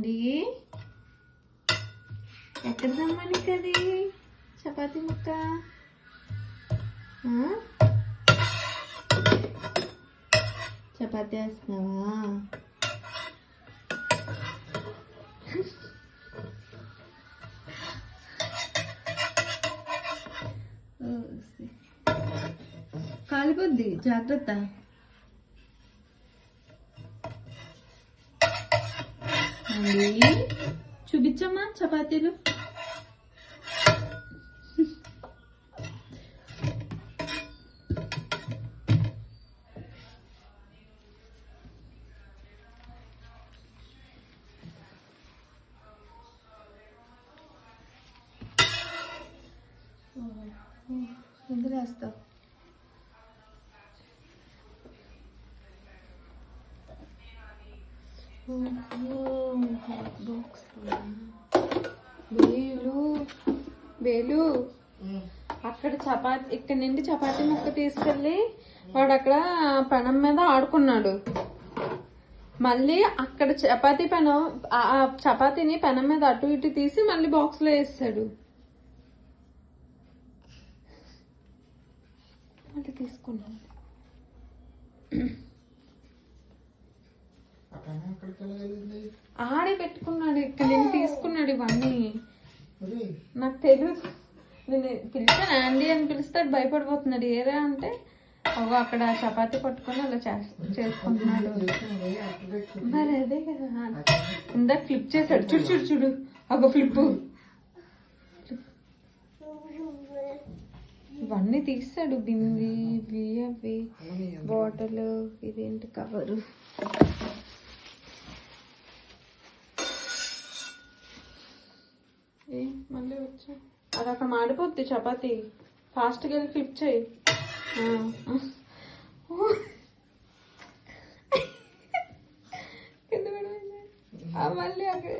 అండి ఎక్కడ రమ్మని కది చపాతీ ముక్క చపాతీ వేస్తున్నావా కాలిపోద్ది జాగ్రత్త అండి చూపించమ్మా చపాతీలు ఎందుకు వేస్తావు బేలు అక్కడ చపాతి ఇక్కడ నుండి చపాతీ ముక్క తీసుకెళ్ళి వాడు అక్కడ పెనం మీద ఆడుకున్నాడు. మళ్ళీ అక్కడ చపాతీ పెనం ఆ చపాతీని పెనం మీద అటు ఇటు తీసి మళ్ళీ బాక్స్ లో వేసాడు. మళ్ళీ తీసుకున్నాడు. ఆడే పెట్టుకున్నాడు. ఇక్కడ నేను తీసుకున్నాడు ఇవన్నీ. నాకు తెలియదు. నేను పిలిచాను అండి అని పిలుస్తాడు, భయపడిపోతున్నాడు. ఏరా అంటే అక్కడ చపాతీ పట్టుకొని అలా చేసుకుంటున్నాడు. మరి అదే కదా ఇందాక ఫ్లిప్ చేశాడు. చూడు చూడు చూడు ఒక ఫ్లిప్. ఇవన్నీ తీసాడు. బింది ఇవి అవి బాటిల్ ఇదేంటి కవరు. మళ్ళీ వచ్చా అది అక్కడ మాడిపోద్ది చపాతీ. ఫాస్ట్గా వెళ్ళి ఫ్లిప్ చేయి. మళ్ళీ అక్కడ